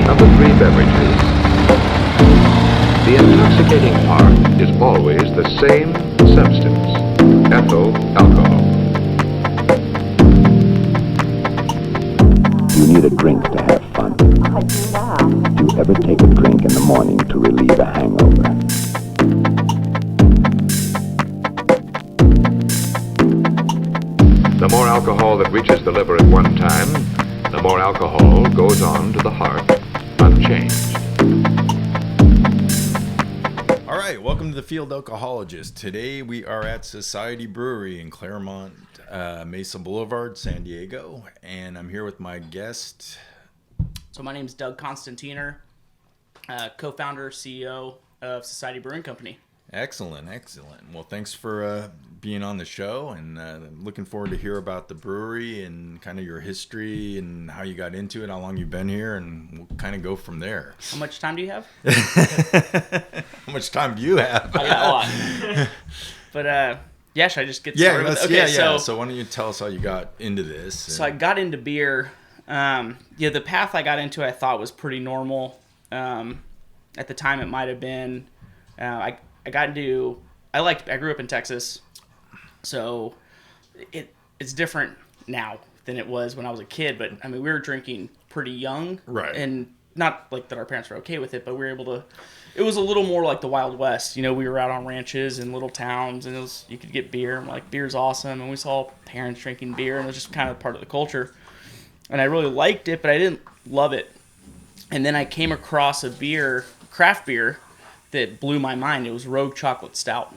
of the three beverages. The intoxicating part is always the same substance, ethyl alcohol. You need a drink to have fun. I do now. Do you ever take a drink in the morning to relieve a hangover? The more alcohol that reaches the liver at one time, the more alcohol goes on to the heart, unchanged. All right, welcome to the Field Alcohologist. Today we are at Societe Brewery in Claremont, Mesa Boulevard, San Diego, and I'm here with my guest. So my name's Doug Constantine, co-founder, CEO of Societe Brewing Company. Excellent. Well, thanks for being on the show, and looking forward to hear about the brewery and kind of your history and how you got into it, how long you've been here, and we'll kind of go from there. How much time do you have? How much time do you have? I got a lot. But yeah, should I just get started? So why don't you tell us how you got into this? So I got into beer. The path I got into I thought was pretty normal. At the time, it might have been. I grew up in Texas, so it's different now than it was when I was a kid. But I mean, we were drinking pretty young, right? And not like that our parents were okay with it, but we were able to. It was a little more like the Wild West. You know, we were out on ranches in little towns, and you could get beer. And like, beer's awesome, and we saw parents drinking beer, and it was just kind of part of the culture. And I really liked it, but I didn't love it. And then I came across a beer, craft beer, that blew my mind. It was Rogue Chocolate Stout.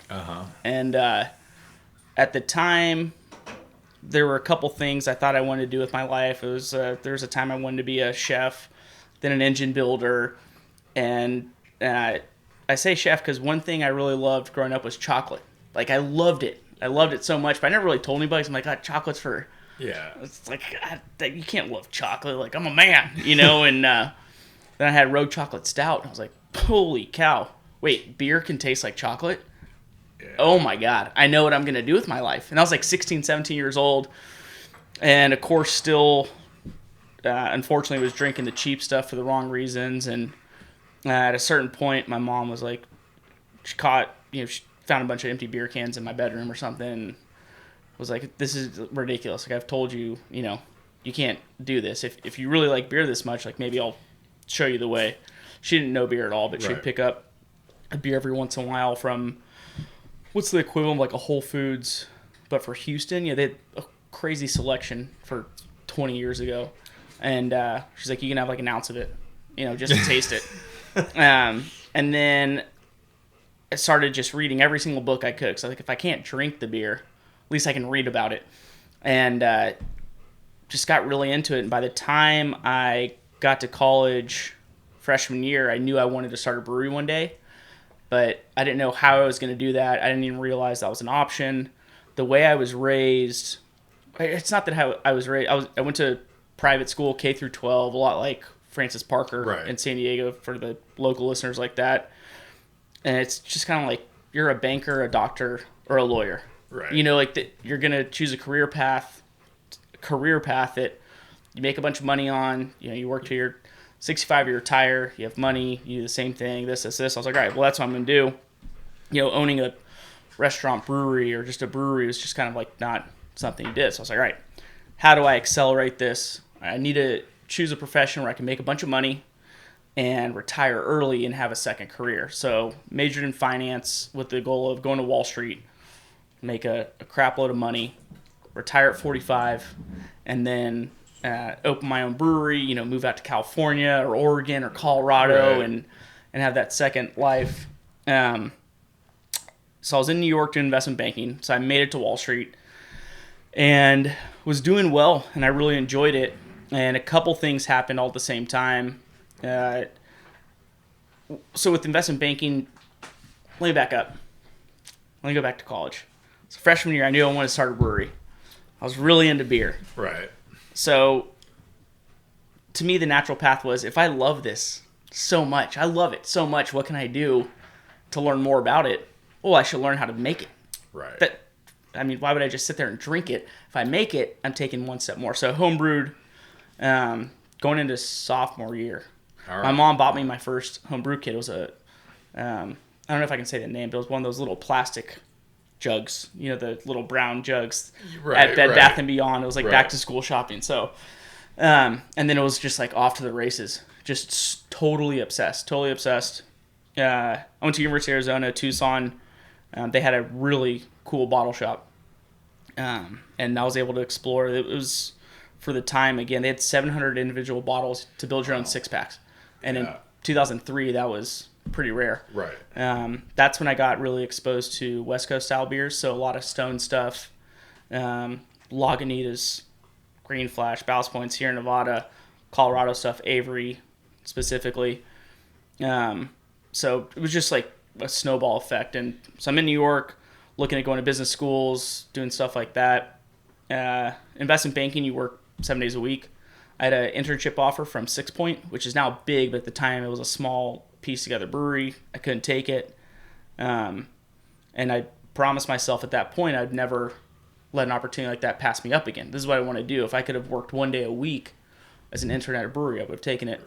And at the time, there were a couple things I thought I wanted to do with my life. It was there was a time I wanted to be a chef, then an engine builder, and I say chef because one thing I really loved growing up was chocolate. Like, I loved it. I loved it so much, but I never really told anybody. So I'm like, God, chocolate's for... Yeah. It's like, God, you can't love chocolate. Like, I'm a man, you know? And then I had Rogue Chocolate Stout. And I was like, holy cow. Wait, beer can taste like chocolate? Yeah. Oh my God. I know what I'm going to do with my life. And I was like 16, 17 years old. And of course, still, unfortunately, was drinking the cheap stuff for the wrong reasons. And at a certain point, my mom was like, she found a bunch of empty beer cans in my bedroom or something. And was like, this is ridiculous. Like, I've told you, you can't do this. If you really like beer this much, like, maybe I'll show you the way. She didn't know beer at all, but she'd pick up a beer every once in a while from, what's the equivalent of like a Whole Foods, but for Houston? Yeah, they had a crazy selection for 20 years ago. And she's like, you can have like an ounce of it, just to taste it. And then I started just reading every single book I could. So like, if I can't drink the beer, at least I can read about it. And just got really into it. And by the time I got to college freshman year, I knew I wanted to start a brewery one day. But I didn't know how I was going to do that. I didn't even realize that was an option. The way I was raised, it's not that how I was raised. I went to private school, K through 12, a lot like Francis Parker in San Diego for the local listeners like that. And it's just kind of like you're a banker, a doctor, or a lawyer. Right. You're going to choose a career path that you make a bunch of money on. You work till you're 65, you retire, you have money, you do the same thing, this. I was like, all right, well, that's what I'm going to do. Owning a restaurant, brewery, or just a brewery was just kind of like not something you did. So I was like, all right, how do I accelerate this? I need to choose a profession where I can make a bunch of money and retire early and have a second career. So majored in finance with the goal of going to Wall Street, make a crap load of money, retire at 45, and then open my own brewery, move out to California or Oregon or Colorado and have that second life. So I was in New York doing investment banking. So I made it to Wall Street and was doing well, and I really enjoyed it. And a couple things happened all at the same time. So with investment banking, let me back up. Let me go back to college. So freshman year, I knew I wanted to start a brewery. I was really into beer. Right. So, to me, the natural path was, if I love this so much, I love it so much, what can I do to learn more about it? Oh, I should learn how to make it. Right. Why would I just sit there and drink it? If I make it, I'm taking one step more. So, homebrewed, going into sophomore year. All right. My mom bought me my first homebrew kit. It was a, I don't know if I can say the name, but it was one of those little plastic jugs, the little brown jugs at Bed Bath & Beyond. It was like back to school shopping. So, and then it was just like off to the races. Just totally obsessed. I went to University of Arizona, Tucson. They had a really cool bottle shop. And I was able to explore. It was, for the time, again, they had 700 individual bottles to build your own six-packs. And in 2003, that was pretty rare. Right. That's when I got really exposed to West Coast style beers. So a lot of Stone stuff, Lagunitas, Green Flash, Ballast Point, Sierra Nevada, Colorado stuff, Avery specifically. So it was just like a snowball effect. And so I'm in New York looking at going to business schools, doing stuff like that. Investment banking, you work 7 days a week. I had an internship offer from Six Point, which is now big, but at the time it was a small piece together brewery. I couldn't take it. And I promised myself at that point I'd never let an opportunity like that pass me up again. This is what I want to do. If I could have worked 1 day a week as an intern at a brewery, I would have taken it.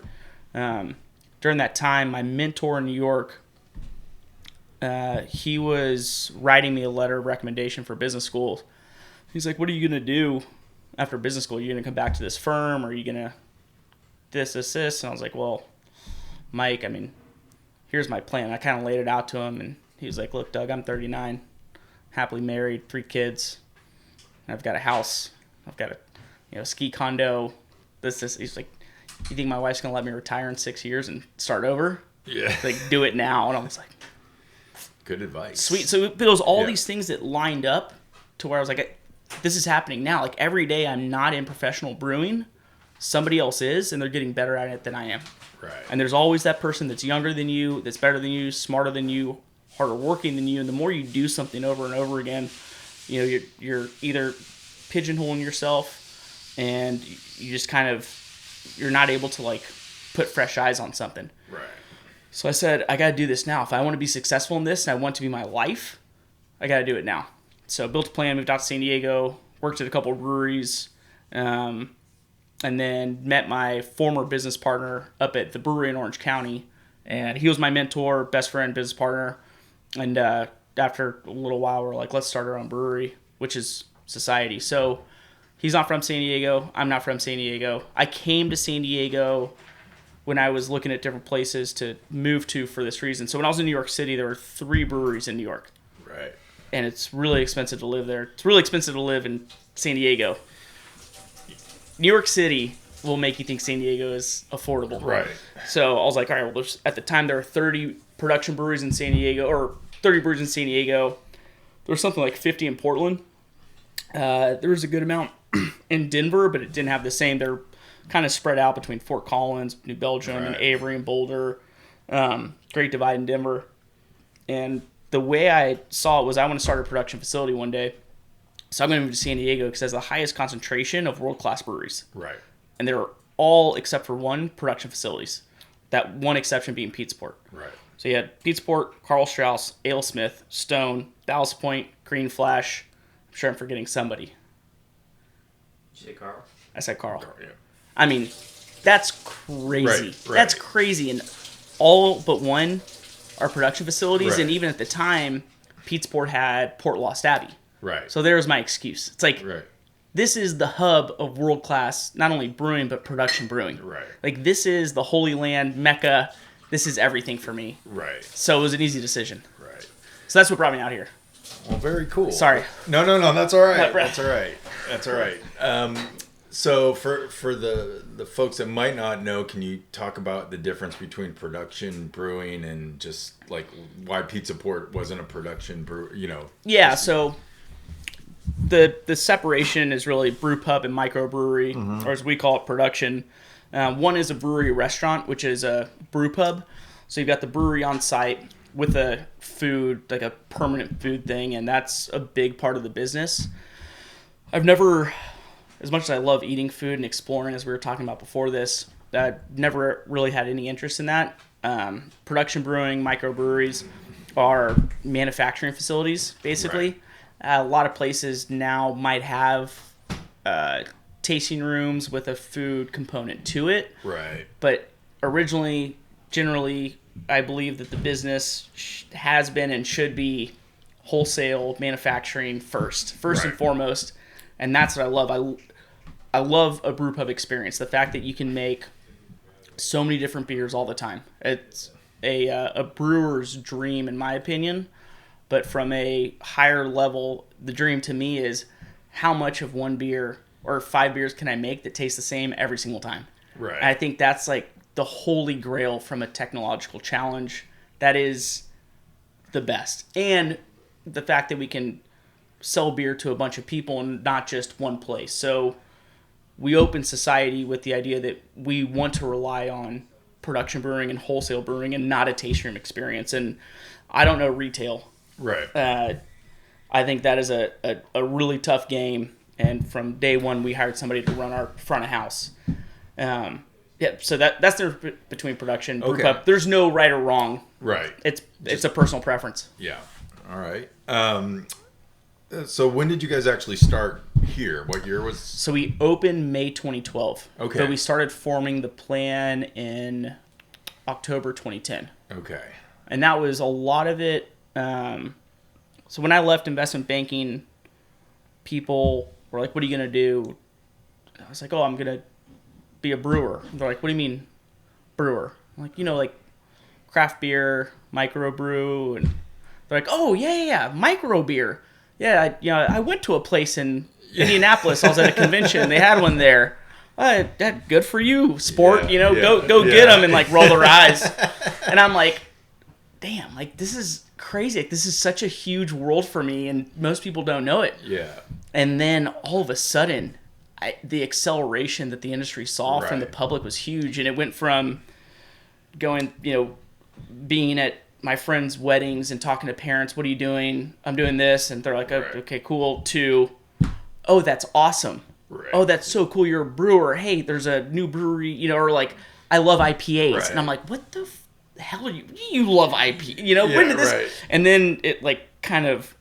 During that time, my mentor in New York, he was writing me a letter of recommendation for business school. He's like, what are you going to do after business school? Are you going to come back to this firm? Or are you going to this? And I was like, well, Mike, I mean, here's my plan. I kind of laid it out to him, and he was like, look, Doug, I'm 39, happily married, 3 kids. I've got a house. I've got a ski condo. This. He's like, you think my wife's going to let me retire in 6 years and start over? Yeah. He's like, do it now. And I was like, good advice. Sweet. So there was all these things that lined up to where I was like, this is happening now. Like every day I'm not in professional brewing. Somebody else is, and they're getting better at it than I am. Right. And there's always that person that's younger than you, that's better than you, smarter than you, harder working than you. And the more you do something over and over again, you're either pigeonholing yourself, and you just kind of, you're not able to like put fresh eyes on something. Right. So I said, I got to do this now. If I want to be successful in this and I want it to be my life, I got to do it now. So built a plan, moved out to San Diego, worked at a couple of breweries, and then met my former business partner up at the brewery in Orange County. And he was my mentor, best friend, business partner. And after a little while, we're like, let's start our own brewery, which is Society. So he's not from San Diego. I'm not from San Diego. I came to San Diego when I was looking at different places to move to for this reason. So when I was in New York City, there were 3 breweries in New York. Right. And it's really expensive to live there. It's really expensive to live in San Diego. New York City will make you think San Diego is affordable. Right. So I was like, all right, well, at the time there were 30 production breweries in San Diego, or 30 breweries in San Diego. There was something like 50 in Portland. There was a good amount in Denver, but it didn't have the same. They're kind of spread out between Fort Collins, New Belgium, and Avery and Boulder. Great Divide in Denver. And the way I saw it was I want to start a production facility one day. So I'm going to move to San Diego because it has the highest concentration of world-class breweries. Right. And they're all, except for one, production facilities. That one exception being Pete'sport. Right. So you had Pete'sport, Carl Strauss, AleSmith, Stone, Ballast Point, Green Flash. I'm sure I'm forgetting somebody. Did you say Carl? I said Carl. Yeah. I mean, that's crazy. Right. That's crazy. And all but one are production facilities. Right. And even at the time, Pete'sport had Port Lost Abbey. Right. So there's my excuse. It's like, right. This is the hub of world-class, not only brewing, but production brewing. Right. Like, this is the Holy Land, Mecca. This is everything for me. Right. So it was an easy decision. Right. So that's what brought me out here. Well, very cool. Sorry. No, that's all right. Not bad. That's all right. So for the folks that might not know, can you talk about the difference between production brewing and just like why Pete'sport wasn't a production brew? Yeah. So the separation is really brew pub and microbrewery, or as we call it, production. One is a brewery restaurant, which is a brew pub. So you've got the brewery on site with a food, like a permanent food thing, and that's a big part of the business. I've never, as much as I love eating food and exploring, as we were talking about before this, I've never really had any interest in that. Production brewing, microbreweries are manufacturing facilities, basically. Right. A lot of places now might have tasting rooms with a food component to it. Right. But originally, generally, I believe that the business has been and should be wholesale manufacturing first and foremost, and that's what I love. I love a brew pub experience. The fact that you can make so many different beers all the time. It's a brewer's dream, in my opinion. But from a higher level, the dream to me is how much of one beer or 5 beers can I make that taste the same every single time. Right. And I think that's like the holy grail from a technological challenge. That is the best. And the fact that we can sell beer to a bunch of people and not just one place. So we open Society with the idea that we want to rely on production brewing and wholesale brewing and not a tasting room experience. And I don't know retail. Right. I think that is a really tough game. And from day one, we hired somebody to run our front of house. So that's the difference between production and brew pub. There's no right or wrong. Right. It's a personal preference. Yeah. All right. So when did you guys actually start here? What year was? So we opened May 2012. Okay. But we started forming the plan in October 2010. Okay. And that was a lot of it. So when I left investment banking, people were like, what are you going to do? I was like, oh, I'm going to be a brewer. They're like, what do you mean brewer? I'm like, like craft beer, microbrew. And they're like, oh, yeah, micro beer. Yeah, I went to a place in Indianapolis. I was at a convention. They had one there. That good for you, sport. Go get them, and like roll their eyes. And I'm like, damn, like this is crazy. Like, this is such a huge world for me, and most people don't know it. Yeah. And then all of a sudden, the acceleration that the industry saw from the public was huge, and it went from going, being at my friends' weddings and talking to parents, what are you doing? I'm doing this. And they're like, oh, okay, cool. To, oh, that's awesome. Right. Oh, that's so cool. You're a brewer. Hey, there's a new brewery, or like, I love IPAs. Right. And I'm like, what the hell are you? You love IPA. When did this? Right. And then it like kind of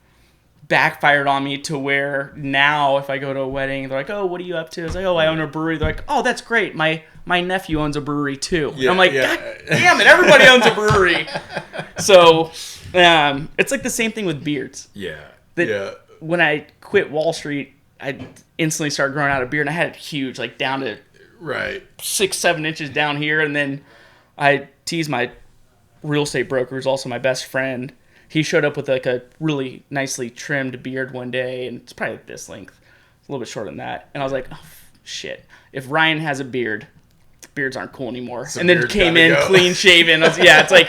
backfired on me to where now if I go to a wedding, they're like, oh, what are you up to? I was like, oh, I own a brewery. They're like, oh, that's great. My nephew owns a brewery too. Yeah, and I'm like, God damn it, everybody owns a brewery. So it's like the same thing with beards. Yeah. When I quit Wall Street, I instantly started growing out a beard, and I had it huge, like down to 6-7 inches down here. And then I teased my real estate broker, who's also my best friend. He showed up with like a really nicely trimmed beard one day, and it's probably like this length. It's a little bit shorter than that. And I was like, oh, shit. If Ryan has a beard, beards aren't cool anymore. And then came in clean shaven. It's like,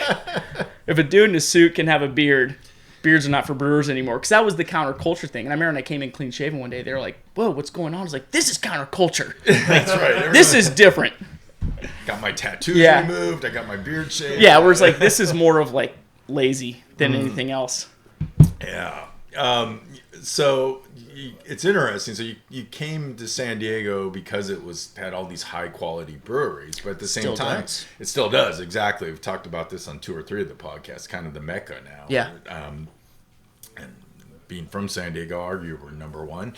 if a dude in a suit can have a beard, beards are not for brewers anymore. Because that was the counterculture thing. And I remember when I came in clean shaven one day, they were like, whoa, what's going on? I was like, this is counterculture. That's right. This is different. Got my tattoos removed. I got my beard shaved. Yeah, whereas like this is more of like lazy than anything else. Yeah. So it's interesting. So you came to San Diego because it had all these high quality breweries, but at the same time, it still does. Exactly. We've talked about this on 2 or 3 of the podcasts. Kind of the mecca now. Yeah. And being from San Diego, arguably number one.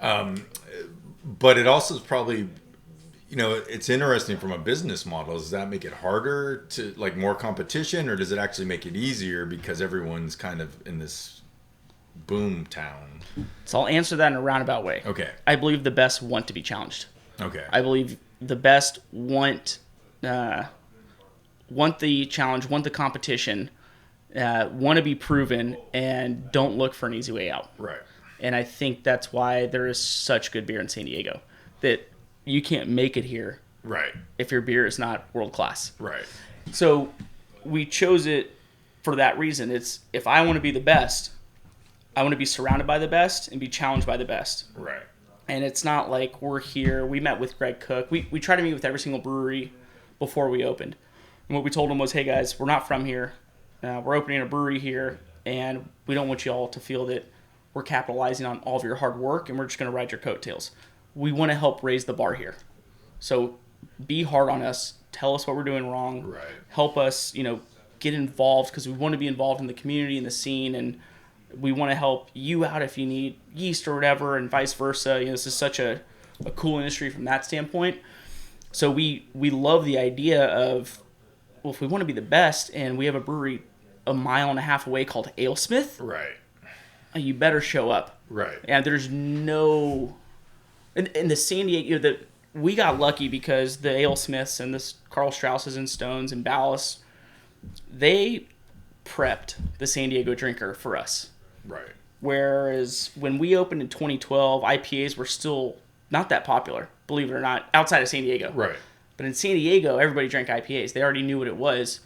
But it also is probably, it's interesting from a business model. Does that make it harder to like more competition, or does it actually make it easier because everyone's kind of in this boom town? So I'll answer that in a roundabout way. Okay. I believe the best want to be challenged. Okay. I believe the best want the challenge, want the competition, want to be proven, and don't look for an easy way out. Right. And I think that's why there is such good beer in San Diego. That you can't make it here, right, if your beer is not world class. Right. So we chose it for that reason. It's, if I want to be the best, I want to be surrounded by the best and be challenged by the best. Right. And it's not like we're here. We met with Greg Cook. We try to meet with every single brewery before we opened. And what we told them was, hey guys, we're not from here. We're opening a brewery here, and we don't want you all to feel that we're capitalizing on all of your hard work and we're just going to ride your coattails. We want to help raise the bar here. So be hard on us. Tell us what we're doing wrong. Right. Help us, get involved, because we want to be involved in the community and the scene, and we want to help you out if you need yeast or whatever, and vice versa. This is such a cool industry from that standpoint. So we love the idea of, well, if we want to be the best and we have a brewery a mile and a half away called Alesmith, Right. you better show up. Right. And there's no... In the San Diego... we got lucky because the Alesmiths and the Carl Strausses and Stones and Ballast, they prepped the San Diego drinker for us. Right. Whereas when we opened in 2012, IPAs were still not that popular, believe it or not, outside of San Diego. Right. But in San Diego, everybody drank IPAs. They already knew what it was.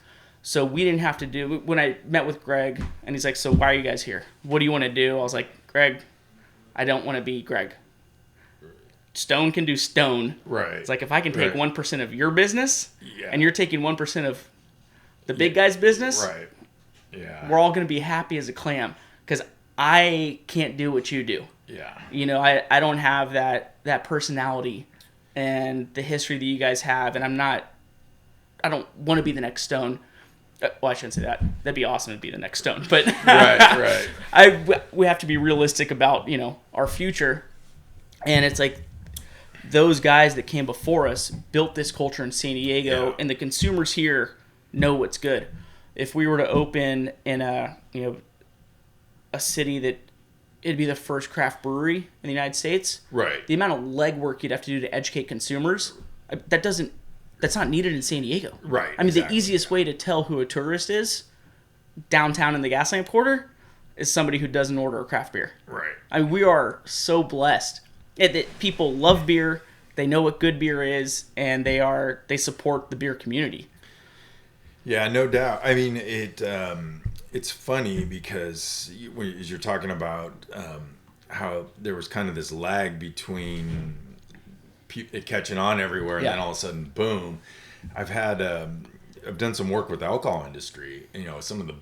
So we didn't have to do... When I met with Greg, and he's like, so why are you guys here? What do you want to do? I was like, Greg, I don't want to be Greg. Stone can do Stone. Right. It's like, if I can take Right. 1% of your business, Yeah. and you're taking 1% of the big guy's business, Right. Yeah. we're all going to be happy as a clam. Because I can't do what you do. Yeah. You know, I don't have that personality and the history that you guys have, and I don't want to be the next Stone. Well, I shouldn't say that. That'd be awesome to be the next Stone, but Right. we have to be realistic about, you know, our future. And it's like those guys that came before us built this culture in San Diego, Yeah. and the consumers here know what's good. If we were to open in a city that it'd be the first craft brewery in the United States, Right. the amount of legwork you'd have to do to educate consumers, that's not needed in San Diego. Right, I mean, exactly, the easiest way to tell who a tourist is downtown in the Gaslamp Quarter is somebody who doesn't order a craft beer. Right. I mean, we are so blessed that people love beer, they know what good beer is, and they support the beer community. Yeah, no doubt. I mean, it's funny because as you're talking about how there was kind of this lag between it catching on everywhere, and Yeah. then all of a sudden, boom. I've done some work with the alcohol industry, you know, some of the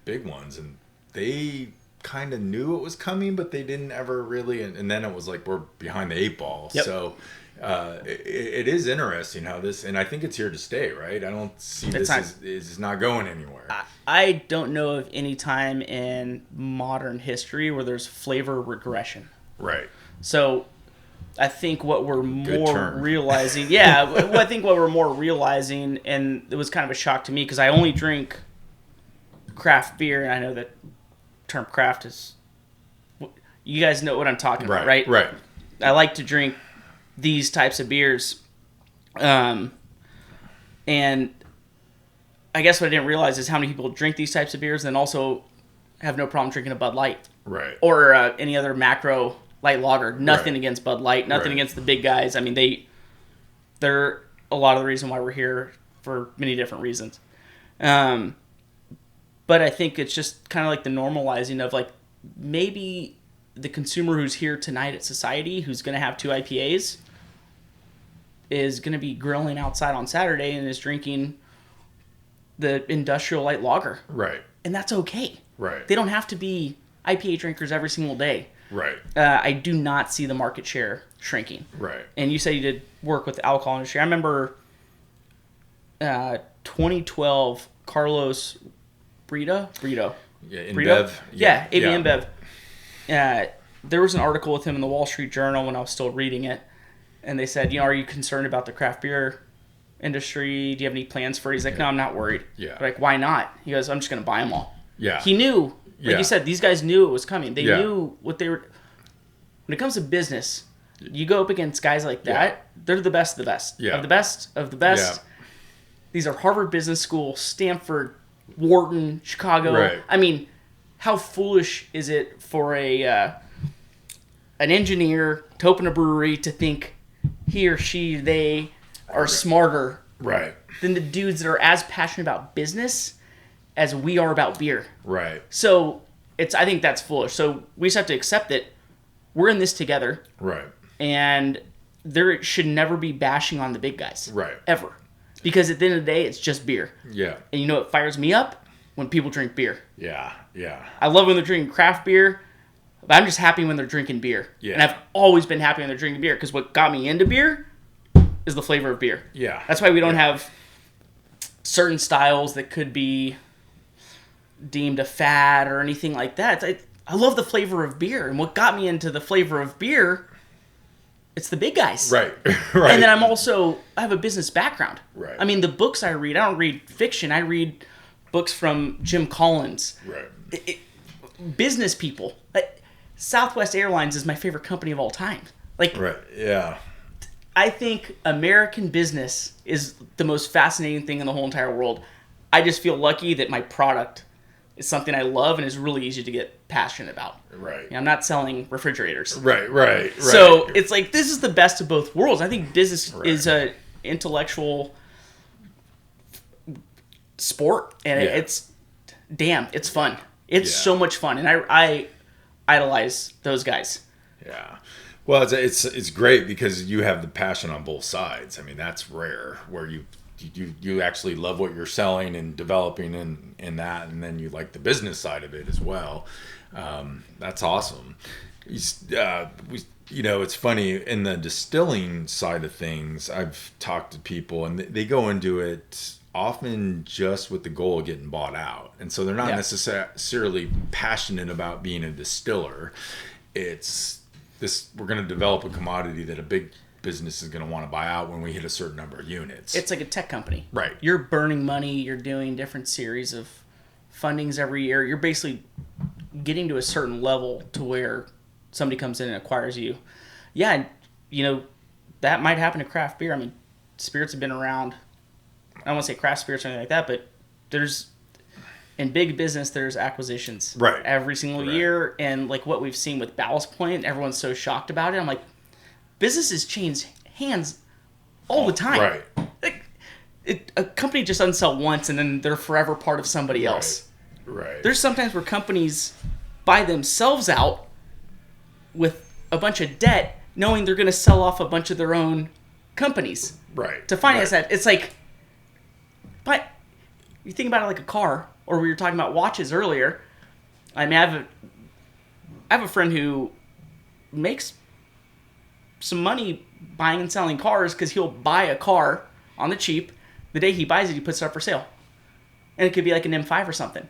big ones, and they kind of knew it was coming, but they didn't ever really, and then it was like we're behind the 8 ball. Yep. So it is interesting how this, and I think it's here to stay, right? I don't see this is not going anywhere. I don't know of any time in modern history where there's flavor regression. Right. So I think what we're Good more term. realizing, I think what we're more realizing, and it was kind of a shock to me because I only drink craft beer, and I know that term craft is, you guys know what I'm talking about, right? Right. I like to drink these types of beers, and I guess what I didn't realize is how many people drink these types of beers and also have no problem drinking a Bud Light Right. or any other macro light lager. Nothing Right. against Bud Light, nothing Right. against the big guys. I mean, they're a lot of the reason why we're here for many different reasons. But I think it's just kind of like the normalizing of like maybe the consumer who's here tonight at Society, who's going to have 2 IPAs, is going to be grilling outside on Saturday and is drinking the industrial light lager. Right. And that's okay. Right. They don't have to be IPA drinkers every single day. Right. I do not see the market share shrinking. Right. And you said you did work with the alcohol industry. I remember 2012, Carlos Brito. Yeah, Brito? InBev. Yeah, AB InBev. There was an article with him in the Wall Street Journal when I was still reading it, and they said, are you concerned about the craft beer industry? Do you have any plans for it? He's like, no, I'm not worried. Yeah. They're like, why not? He goes, I'm just going to buy them all. Yeah. He knew, like Yeah. you said, these guys knew it was coming. They Yeah. knew what they were. When it comes to business, you go up against guys like that, they're the best of the best. Yeah. Of the best of the best. Yeah. These are Harvard Business School, Stanford, Wharton, Chicago. Right. I mean, how foolish is it for an engineer to open a brewery to think he or she, they are smarter Right. than the dudes that are as passionate about business as we are about beer. Right. So I think that's foolish. So we just have to accept that we're in this together, Right. and there should never be bashing on the big guys. Right. Ever. Because at the end of the day, it's just beer. Yeah. And you know what fires me up? When people drink beer. Yeah. Yeah. I love when they're drinking craft beer, but I'm just happy when they're drinking beer. Yeah. And I've always been happy when they're drinking beer, because what got me into beer is the flavor of beer. Yeah. That's why we don't have certain styles that could be deemed a fad or anything like that. I love the flavor of beer, and what got me into the flavor of beer it's the big guys. Right. Right. And then I have a business background. Right. I mean, the books I read, I don't read fiction. I read books from Jim Collins. Right. Business people. Southwest Airlines is my favorite company of all time. Like, Right. Yeah. I think American business is the most fascinating thing in the whole entire world. I just feel lucky that my product is something I love and is really easy to get passionate about. Right. I'm not selling refrigerators. Right. So it's like, this is the best of both worlds. I think business Right. is a intellectual sport, and it's fun. It's so much fun, and I idolize those guys. Yeah. Well, it's great because you have the passion on both sides. I mean, that's rare where you actually love what you're selling and developing in that, and then you like the business side of it as well. That's awesome. It's funny in the distilling side of things. I've talked to people and they go into it often just with the goal of getting bought out, and so they're not necessarily passionate about being a distiller. It's this: we're going to develop a commodity that a big business is going to want to buy out when we hit a certain number of units. It's like a tech company. Right. You're burning money. You're doing different series of fundings every year. You're basically getting to a certain level to where somebody comes in and acquires you. Yeah, that might happen to craft beer. I mean, spirits have been around. I don't want to say craft spirits or anything like that, but in big business, there's acquisitions every single year. And like what we've seen with Ballast Point, everyone's so shocked about it. I'm like, businesses change hands all the time. Right. Like, a company just doesn't sell once and then they're forever part of somebody else. Right. There's sometimes where companies buy themselves out with a bunch of debt, knowing they're going to sell off a bunch of their own companies. Right. To finance that. It's like, but you think about it like a car, or we were talking about watches earlier. I mean, I have a friend who makes some money buying and selling cars because he'll buy a car on the cheap. The day he buys it, he puts it up for sale. And it could be like an M5 or something.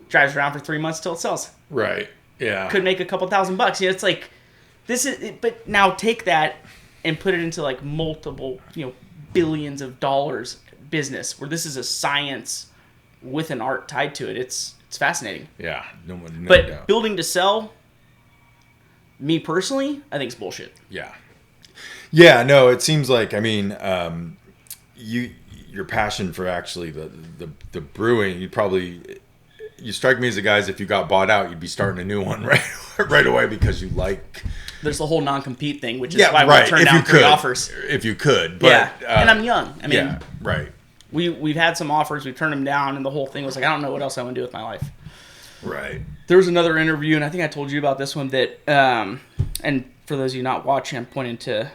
Drives around for 3 months till it sells. Right. Yeah. Could make a couple $1,000. It's like, but now take that and put it into like multiple, billions of dollars business where this is a science with an art tied to it. It's fascinating. Yeah. No but doubt. Building to sell, me personally, I think it's bullshit. Yeah. Yeah. No, it seems like, I mean, your passion for actually the brewing, you strike me as the guys, if you got bought out, you'd be starting a new one right away because you like. There's the whole non-compete thing, which is why we turned down 3 offers. If you could. But, and I'm young. I mean, yeah, right. We've had some offers, we've turned them down, and the whole thing was like, I don't know what else I want to do with my life. Right. There was another interview, and I think I told you about this one, that, and for those of you not watching, I'm pointing to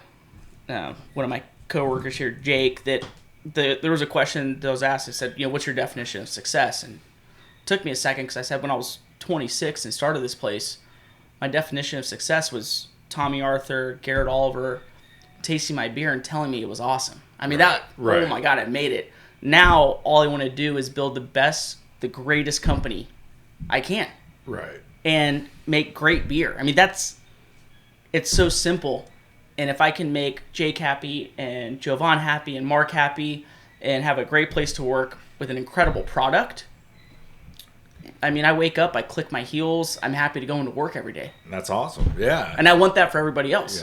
one of my coworkers here, Jake, that there was a question that was asked. I said, what's your definition of success? And it took me a second because I said when I was 26 and started this place, my definition of success was Tommy Arthur, Garrett Oliver, tasting my beer and telling me it was awesome. I mean, oh my God, I made it. Now, all I want to do is build the greatest company I can. Right. And make great beer. I mean, it's so simple. And if I can make Jake happy and Jovan happy and Mark happy and have a great place to work with an incredible product, I mean, I wake up, I click my heels, I'm happy to go into work every day. That's awesome. Yeah. And I want that for everybody else.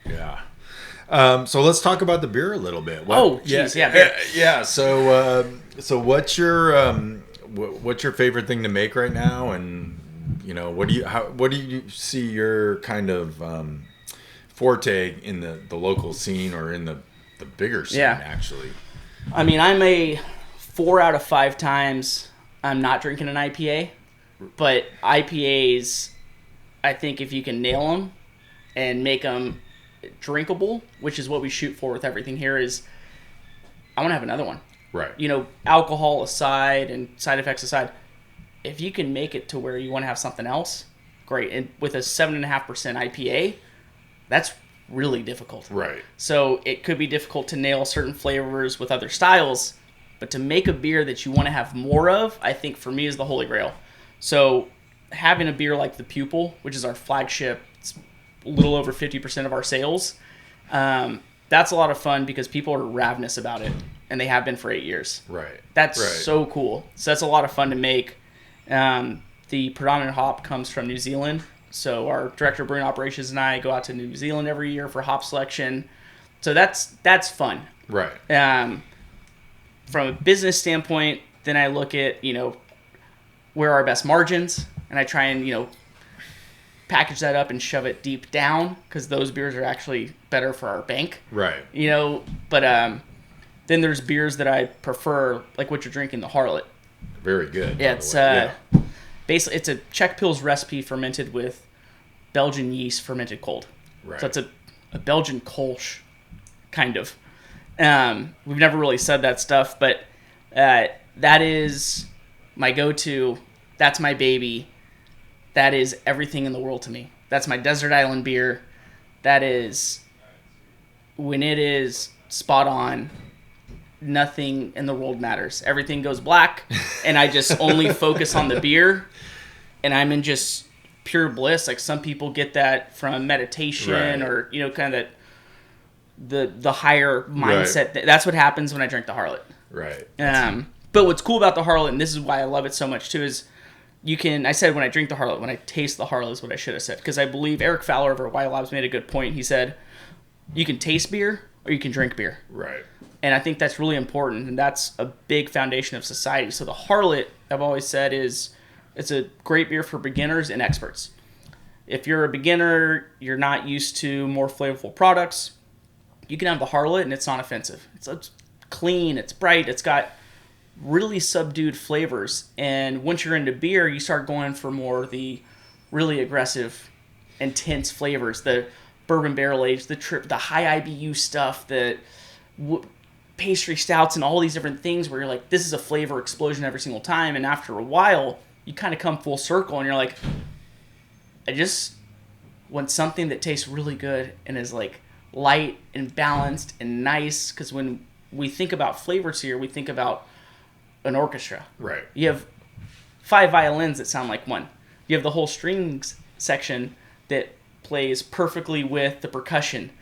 Yeah. So let's talk about the beer a little bit. Beer. Yeah. So what's your favorite thing to make right now? And what do you see your kind of forte in the local scene or in the bigger scene actually? I mean, I'm a 4 out of 5 times I'm not drinking an IPA, but IPAs, I think if you can nail them and make them drinkable, which is what we shoot for with everything here, is I want to have another one. Right. Alcohol aside and side effects aside, if you can make it to where you want to have something else, great. And with a 7.5% IPA, that's really difficult. Right. So it could be difficult to nail certain flavors with other styles, but to make a beer that you want to have more of, I think for me is the holy grail. So having a beer like the Pupil, which is our flagship, it's a little over 50% of our sales. That's a lot of fun because people are ravenous about it, and they have been for 8 years. Right. That's right. so cool. So that's a lot of fun to make. The predominant hop comes from New Zealand. So our director of brewing operations and I go out to New Zealand every year for hop selection. So that's fun. Right. From a business standpoint, then I look at, where are our best margins, and I try and, package that up and shove it deep down because those beers are actually better for our bank. Right. But then there's beers that I prefer, like what you're drinking, the Harlot. Very good. Yeah, it's basically it's a Czech Pils recipe fermented with Belgian yeast fermented cold. Right. So it's a Belgian Kolsch, kind of. We've never really said that stuff, but that is my go-to. That's my baby. That is everything in the world to me. That's my desert island beer. That is, when it is spot on, nothing in the world matters. Everything goes black, and I just only focus on the beer, and I'm in just pure bliss. Like some people get that from meditation Right. or, kind of the higher mindset. Right. That's what happens when I drink the Harlot. Right. But what's cool about the Harlot, and this is why I love it so much too, is I said when I drink the Harlot, when I taste the Harlot is what I should have said. Because I believe Eric Fowler over at Y Labs made a good point. He said, you can taste beer or you can drink beer. Right. And I think that's really important, and that's a big foundation of society. So the Harlot, I've always said, it's a great beer for beginners and experts. If you're a beginner, you're not used to more flavorful products, you can have the Harlot and it's not offensive. It's clean, it's bright, it's got really subdued flavors. And once you're into beer, you start going for more of the really aggressive, intense flavors. The bourbon barrel aged, the high IBU stuff, the pastry stouts, and all these different things where you're like, this is a flavor explosion every single time. And after a while, you kind of come full circle and you're like, I just want something that tastes really good and is like light and balanced and nice. Because when we think about flavors here, we think about an orchestra. Right. You have 5 violins that sound like one. You have the whole strings section that plays perfectly with the percussion.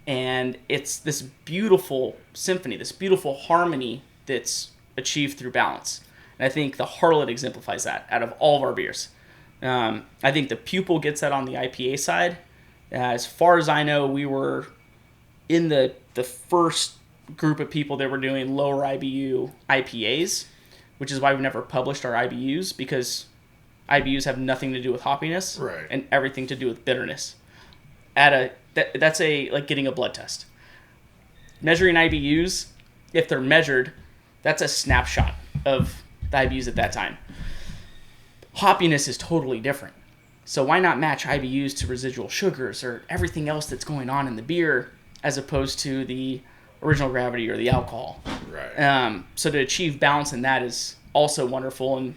And it's this beautiful symphony, this beautiful harmony that's achieved through balance. And I think the Harlot exemplifies that out of all of our beers. I think the Pupil gets that on the IPA side. As far as I know, we were in the first group of people that were doing lower IBU IPAs, which is why we've never published our IBUs, because IBUs have nothing to do with hoppiness Right. and everything to do with bitterness. That's like getting a blood test. Measuring IBUs, if they're measured, that's a snapshot of the IBUs at that time. Hoppiness is totally different. So why not match IBUs to residual sugars or everything else that's going on in the beer as opposed to the original gravity or the alcohol? Right. So to achieve balance in that is also wonderful. And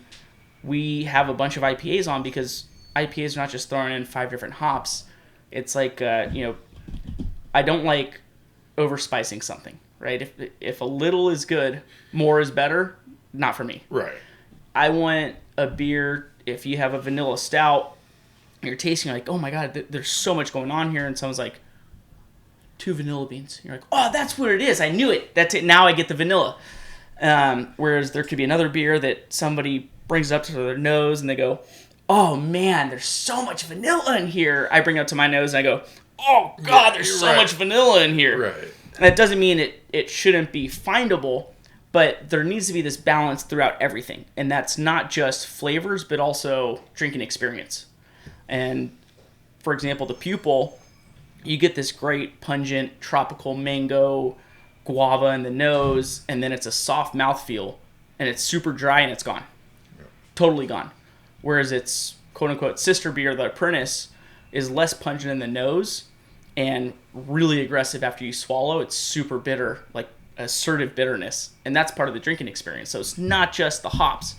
we have a bunch of IPAs on because IPAs are not just throwing in 5 different hops. It's like, I don't like overspicing something, right? If a little is good, more is better. Not for me. Right. I want a beer, if you have a vanilla stout, you're tasting like, oh my God, there's so much going on here. And someone's like, 2 vanilla beans. You're like, oh, that's what it is. I knew it. That's it. Now I get the vanilla. Whereas there could be another beer that somebody brings up to their nose and they go, oh man, there's so much vanilla in here. I bring it up to my nose and I go, oh God, there's so much vanilla in here. Right. That doesn't mean it shouldn't be findable, but there needs to be this balance throughout everything. And that's not just flavors, but also drinking experience. And for example, the Pupil, you get this great pungent tropical mango guava in the nose, and then it's a soft mouthfeel, and it's super dry and it's gone. Yep. Totally gone. Whereas its quote-unquote sister beer, the Apprentice, is less pungent in the nose and really aggressive after you swallow. It's super bitter, like assertive bitterness. And that's part of the drinking experience. So it's not just the hops.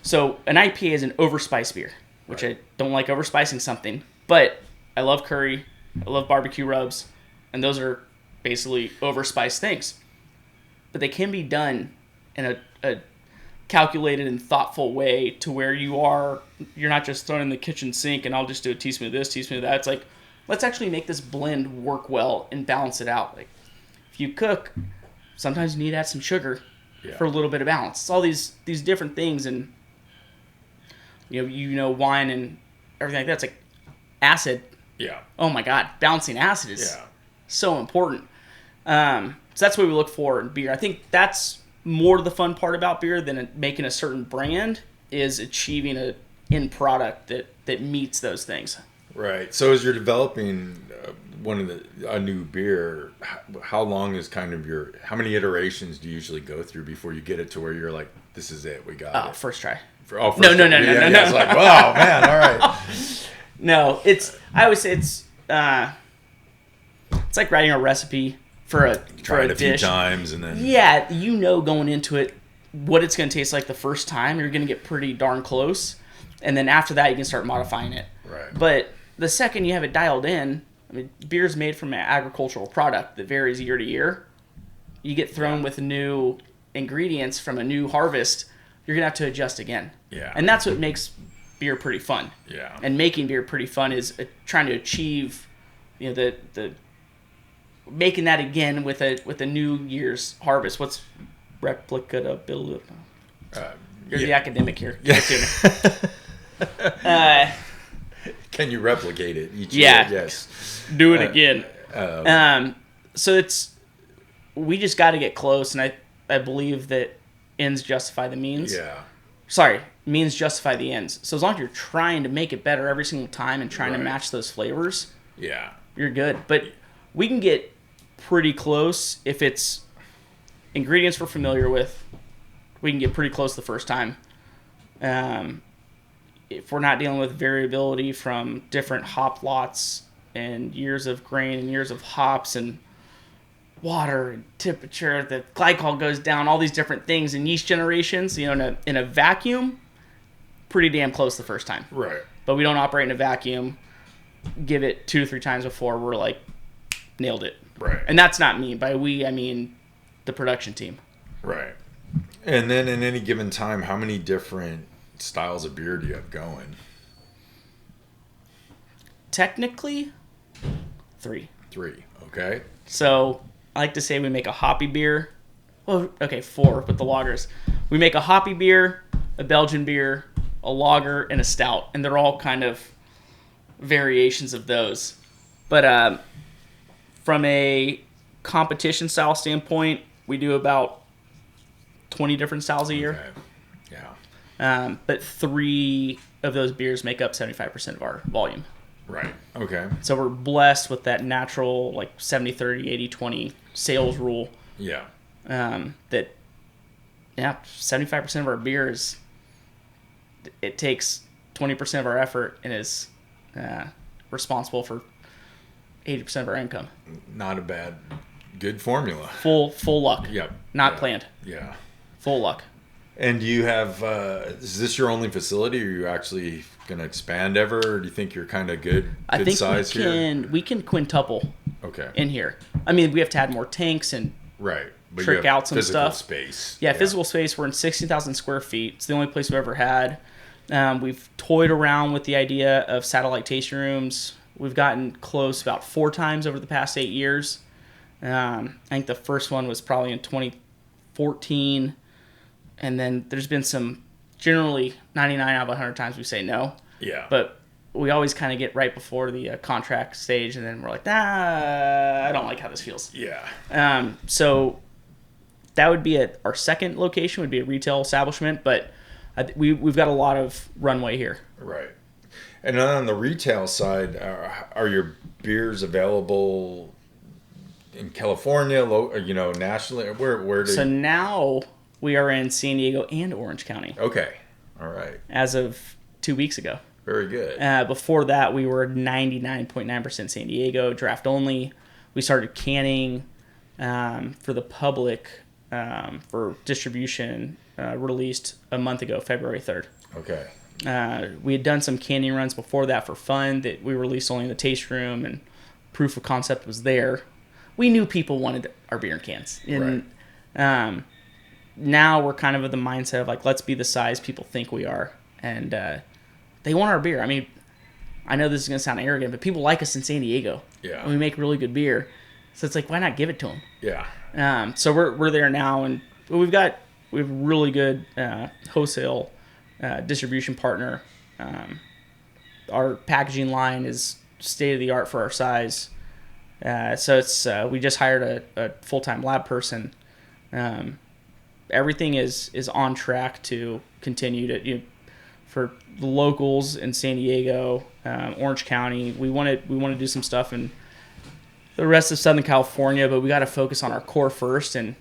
So an IPA is an overspiced beer, which I don't like overspicing something. But I love curry. I love barbecue rubs. And those are basically overspiced things. But they can be done in a calculated and thoughtful way to where you're not just throwing in the kitchen sink and I'll just do a teaspoon of this, teaspoon of that. It's like, let's actually make this blend work well and balance it out. Like, if you cook, sometimes you need to add some sugar for a little bit of balance. It's all these different things, and wine and everything like that. It's like acid. Yeah. Oh my God, balancing acid is so important. So that's what we look for in beer. I think that's more the fun part about beer than making a certain brand, is achieving a end product that meets those things. Right. So as you're developing a new beer, how long is kind of how many iterations do you usually go through before you get it to where you're like, this is it, we got it? First try. First no. try. No. It's like, wow, man, all right. No, I always say it's like writing a recipe for a few dish. Times and then going into it what it's going to taste like the first time. You're going to get pretty darn close, and then after that you can start modifying it. Right. But the second you have it dialed in, I mean, beer's made from an agricultural product that varies year to year. You get thrown with new ingredients from a new harvest, you're going to have to adjust again. Yeah. And that's what makes beer pretty fun. Yeah. And making beer pretty fun is trying to achieve, the making that again with a new year's harvest. What's replicability? You're the academic here. Yeah. Can you replicate it each year? Yes. Do it again. So we just got to get close, and I believe that ends justify the means. Yeah. Sorry, means justify the ends. So as long as you're trying to make it better every single time and trying to match those flavors, you're good. But we can get pretty close if it's ingredients we're familiar with. We can get pretty close the first time. If we're not dealing with variability from different hop lots and years of grain and years of hops and water and temperature, the glycol goes down, all these different things, and yeast generations, in a vacuum, pretty damn close the first time. Right. But we don't operate in a vacuum. Give it 2 to 3 times before we're like, nailed it. Right. And that's not me. By we, I mean the production team. Right. And then in any given time, how many different styles of beer do you have going? Technically, 3. 3. Okay. So I like to say we make a hoppy beer. Well, okay, 4 with the lagers. We make a hoppy beer, a Belgian beer, a lager, and a stout. And they're all kind of variations of those. But from a competition style standpoint, we do about 20 different styles a year. Okay. Yeah. But 3 of those beers make up 75% of our volume. Right. Okay. So we're blessed with that natural, like 70-30, 80-20 sales rule. Yeah. 75% of our beer it takes 20% of our effort and is responsible for 80% of our income. Not a good formula. Full luck. Yep. Not planned. Yeah. Full luck. And do you have, is this your only facility, or are you actually going to expand ever, or do you think you're kind of good I think size we can quintuple in here. I mean, we have to add more tanks and but trick out some stuff. Space. Yeah, physical space. We're in 16,000 square feet. It's the only place we've ever had. We've toyed around with the idea of satellite tasting rooms. We've gotten close about 4 times over the past 8 years. I think the first one was probably in 2014. And then there's been some, generally 99 out of 100 times we say no. Yeah. But we always kind of get right before the contract stage, and then we're like, I don't like how this feels. Yeah. So that would be our second location, would be a retail establishment, but we've got a lot of runway here. Right. And then on the retail side, are your beers available in California, nationally? Where do So now we are in San Diego and Orange County. Okay. All right. As of 2 weeks ago. Very good. Before that, we were 99.9% San Diego, draft only. We started canning for the public for distribution, released a month ago, February 3rd. Okay. We had done some canning runs before that for fun that we released only in the taste room, and proof of concept was there. We knew people wanted our beer in cans. And now we're kind of the mindset of like, let's be the size people think we are. And they want our beer. I mean, I know this is gonna sound arrogant, but people like us in San Diego. Yeah. And we make really good beer, so it's like, why not give it to them? Yeah. So we're there now, and we have a really good wholesale distribution partner. Our packaging line is state of the art for our size. So it's we just hired a full-time lab person. Everything is on track to continue to for the locals in San Diego, Orange County. We want to do some stuff in the rest of Southern California, but we got to focus on our core first and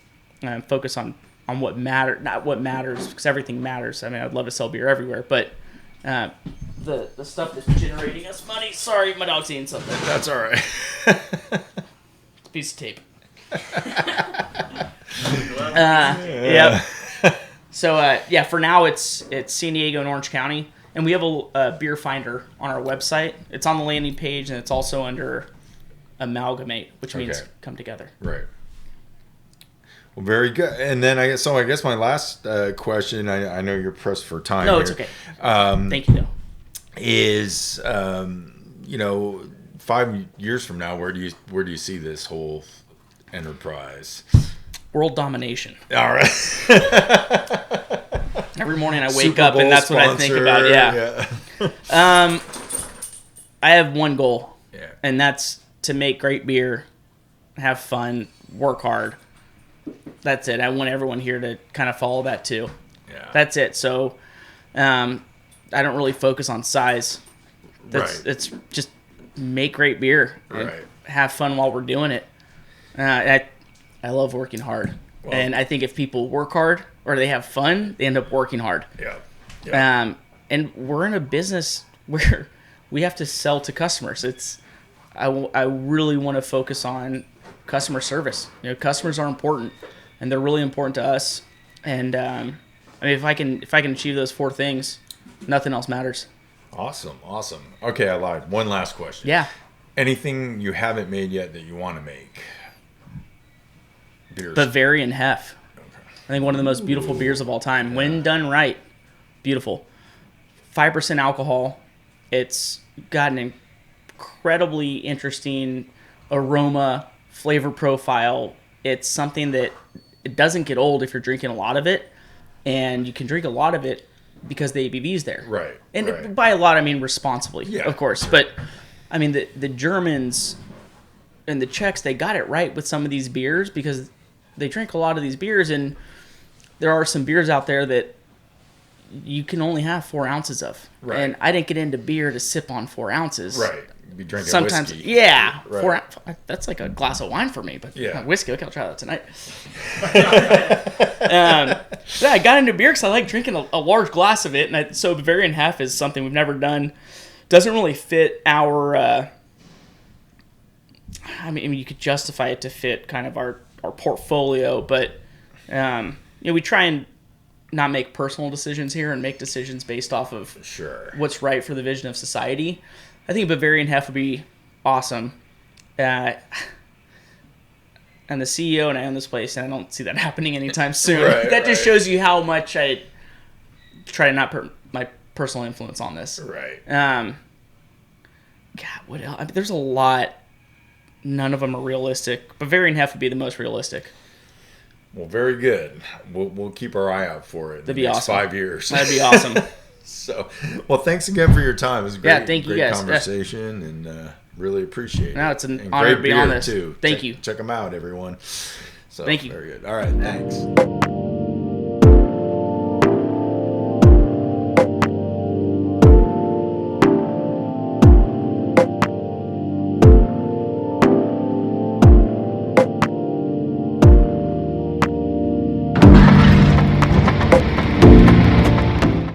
focus on what not what matters, because everything matters. I mean, I'd love to sell beer everywhere, but the stuff that's generating us money. Sorry, my dog's eating something. That's all right. Piece of tape. Yep. So for now it's San Diego and Orange County, and we have a beer finder on our website. It's on the landing page, and it's also under amalgamate, which means come together. Right. Well, very good. And then I guess my last question. I know you're pressed for time. No, here. it's okay. Thank you, though. Is 5 years from now, where do you see this whole enterprise? World domination. All right. Every morning I wake Super up Bowl and that's what I think about. Yeah. I have one goal, and that's to make great beer, have fun, work hard. That's it. I want everyone here to kind of follow that too. Yeah. That's it. So, I don't really focus on size. It's just make great beer and have fun while we're doing it. I love working hard, and I think if people work hard or they have fun, they end up working hard. Yeah. And we're in a business where we have to sell to customers. I really want to focus on customer service. Customers are important, and they're really important to us. And I mean, if I can achieve those 4 things, nothing else matters. Awesome. Okay, I lied. One last question. Yeah. Anything you haven't made yet that you want to make? Beers. Bavarian Hef. Okay. I think one of the most beautiful beers of all time. When done right, beautiful. 5% alcohol. It's got an incredibly interesting aroma, flavor profile. It's something that it doesn't get old if you're drinking a lot of it, and you can drink a lot of it because the ABV's there. Right. And by a lot, I mean responsibly, of course. But I mean the Germans and the Czechs, they got it right with some of these beers because they drink a lot of these beers, and there are some beers out there that you can only have 4 ounces of. Right. And I didn't get into beer to sip on 4 ounces. Right. Be drinking Sometimes, whiskey. yeah. Right. That's like a glass of wine for me, but whiskey, okay, I'll try that tonight. I got into beer because I like drinking a large glass of it, and so Bavarian Hef is something we've never done. Doesn't really fit our. I mean, you could justify it to fit kind of our portfolio, but we try and not make personal decisions here and make decisions based off of what's right for the vision of society. I think Bavarian Hef would be awesome. And the CEO and I own this place, and I don't see that happening anytime soon. That just shows you how much I try to not put my personal influence on this. Right. God, what else? I mean, there's a lot. None of them are realistic. Bavarian Hef would be the most realistic. Well, very good. We'll keep our eye out for it in the next 5 years. That'd be awesome. So, well, thanks again for your time. It was a great, thank you great guys. conversation, and really appreciate it. No, it's an and honor great to be beer on this. too. Thank you. Check them out, everyone. So, thank you. Very good. All right, thanks.